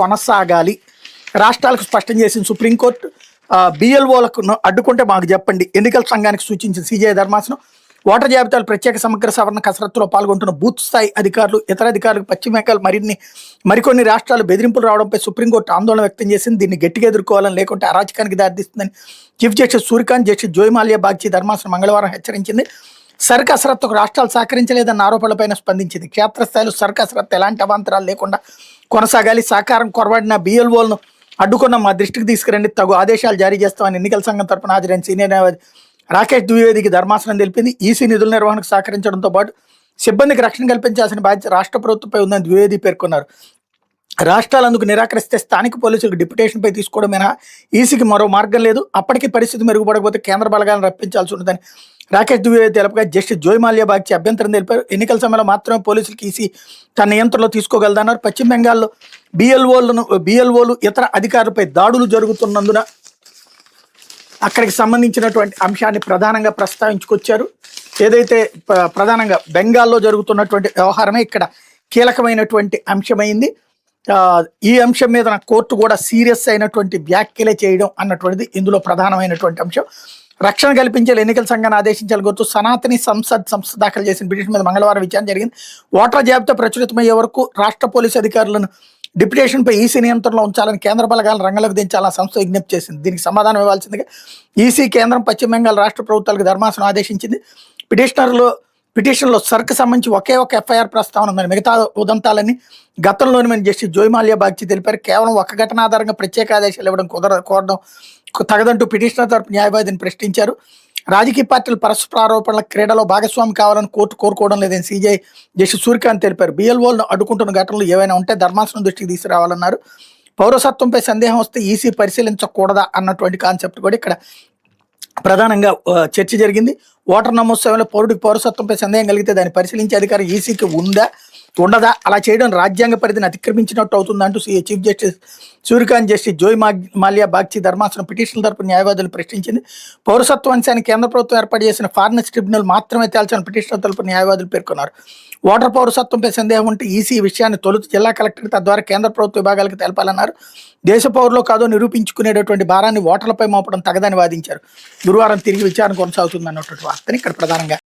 కొనసాగాలి. రాష్ట్రాలకు స్పష్టం చేసిన సుప్రీంకోర్టు. బిఎల్ఓలకు అడ్డుకుంటే మాకు చెప్పండి. ఎన్నికల సంఘానికి సూచించిన సిజేఐ ధర్మాసనం. ఓటర్ జాబితాలు ప్రత్యేక సమగ్ర సవరణ కసరత్తులో పాల్గొంటున్న బూత్ స్థాయి అధికారులు, ఇతర అధికారులకు పశ్చిమ బెంగాల్ మరికొన్ని రాష్ట్రాలు బెదిరింపులు రావడంపై సుప్రీంకోర్టు ఆందోళన వ్యక్తం చేసింది. దీన్ని గట్టిగా ఎదుర్కోవాలని, లేకుంటే అరాచకానికి దారితీస్తుందని chief justice Surya Kant, justice Joymalya Bagchi ధర్మాసనం మంగళవారం హెచ్చరించింది. సర్కసరత్తుకు రాష్ట్రాలు సహకరించలేదన్న ఆరోపణలపైన స్పందించింది. క్షేత్రస్థాయిలో సర్కసరత్తు ఎలాంటి అవాంతరాలు లేకుండా కొనసాగాలి. సహకారం కొరబడిన బిఎల్ఓలను అడ్డుకున్న మా దృష్టికి తీసుకురండి, తగు ఆదేశాలు జారీ చేస్తామని ఎన్నికల సంఘం తరపున హాజరైన సీనియర్ న్యాయవాది రాకేష్ ద్వివేదికి ధర్మాసనం తెలిపింది. ఈసీ నిధుల నిర్వహణకు సహకరించడంతో పాటు సిబ్బందికి రక్షణ కల్పించాల్సిన బాధ్యత రాష్ట్ర ప్రభుత్వంపై ఉందని ద్వివేది పేర్కొన్నారు. రాష్ట్రాలు అందుకు నిరాకరిస్తే స్థానిక పోలీసులకు డిప్యుటేషన్పై తీసుకోవడం మినహా ఈసీకి మరో మార్గం లేదు. అప్పటికి పరిస్థితి మెరుగుపడకపోతే కేంద్ర బలగాలను రప్పించాల్సి ఉంటుందని రాకేష్ ద్వివేది తెలుపగా జస్టిస్ జోయ్ మాల్యా బాగ్చి అభ్యంతరం తెలిపారు. ఎన్నికల సమయంలో మాత్రమే పోలీసులకు ఈసీ తన నియంత్రణలో తీసుకోగలదన్నారు. పశ్చిమ బెంగాల్లో బిఎల్ఓలు ఇతర అధికారులపై దాడులు జరుగుతున్నందున అక్కడికి సంబంధించినటువంటి అంశాన్ని ప్రధానంగా ప్రస్తావించుకొచ్చారు. ఏదైతే ప్రధానంగా బెంగాల్లో జరుగుతున్నటువంటి వ్యవహారమే ఇక్కడ కీలకమైనటువంటి అంశమైంది. ఈ అంశం మీద కోర్టు కూడా సీరియస్ అయినటువంటి వ్యాఖ్యలే చేయడం అన్నటువంటిది ఇందులో ప్రధానమైనటువంటి అంశం. రక్షణ కల్పించాలి, ఎన్నికల సంఘాన్ని ఆదేశించాలి కోరుతూ సనాతని సంస్థ దాఖలు చేసిన పిటిషన్ మీద మంగళవారం విచారణ జరిగింది. ఓటర్ల జాబితా ప్రచురితమయ్యే వరకు రాష్ట్ర పోలీసు అధికారులను డిప్యుటేషన్పై ఈసీ నియంత్రణలో ఉంచాలని, కేంద్ర బలగాలను రంగంలోకి దించాలని సంస్థ విజ్ఞప్తి చేసింది. దీనికి సమాధానం ఇవ్వాల్సిందిగా ఈసీ కేంద్రం, పశ్చిమ బెంగాల్ రాష్ట్ర ప్రభుత్వాలకు ధర్మాసనం ఆదేశించింది. పిటిషన్లో సర్కు సంబంధించి ఒకే ఒక ఎఫ్ఐఆర్ ప్రస్తావన ఉందని, మిగతా ఉదంతాలన్నీ గతంలోని మన జస్టిస్ జోయ్ మాల్యా బాగ్చి తెలిపారు. కేవలం ఒక ఘటన ఆధారంగా ప్రత్యేక ఆదేశాలు ఇవ్వడం కోరడం తగదంటూ పిటిషనర్ తరపు న్యాయవాదిని ప్రశ్నించారు. రాజకీయ పార్టీలు పరస్పర ఆరోపణల క్రీడలో భాగస్వామి కావాలని కోర్టు కోరుకోవడం లేదని సిజేఐ జస్టిస్ సూర్యకాంత్ తెలిపారు. బిఎల్ఓలను అడ్డుకుంటున్న ఘటనలు ఏవైనా ఉంటే ధర్మాసనం దృష్టికి తీసుకురావాలన్నారు. పౌరసత్వంపై సందేహం వస్తే ఈసీ పరిశీలించకూడదా అన్నటువంటి కాన్సెప్ట్ కూడా ఇక్కడ ప్రధానంగా చర్చ జరిగింది. ఓటర్ నమోదు సమయంలో పౌరుడికి పౌరసత్వంపై సందేహం కలిగితే దాన్ని పరిశీలించే అధికారం ఈసీకి ఉండదా? అలా చేయడం రాజ్యాంగ పరిధిని అతిక్రమించినట్టు అవుతుందంటూ chief justice Surya Kant, justice Joymalya Bagchi ధర్మాసనం పిటిషన్ల తరపు న్యాయవాదులు ప్రశ్నించింది. పౌరసత్వ అంశాన్ని కేంద్ర ప్రభుత్వం ఏర్పాటు చేసిన ఫారినర్స్ ట్రిబ్యునల్ మాత్రమే తేల్చాలని పిటిషన్ల తరపు న్యాయవాదులు పేర్కొన్నారు. ఓటర్ పౌరసత్వంపై సందేహం ఉంటే ఈసీ ఈ విషయాన్ని తొలుత జిల్లా కలెక్టర్ తద్వారా కేంద్ర ప్రభుత్వ విభాగాలకు తెలపాలన్నారు. దేశ పౌరులో కాదో నిరూపించుకునేటటువంటి భారాన్ని ఓటర్లపై మోపడం తగదని వాదించారు. గురువారం తిరిగి విచారణ కొనసాగుతుంది అన్నటువంటి వార్తని ఇక్కడ ప్రధానంగా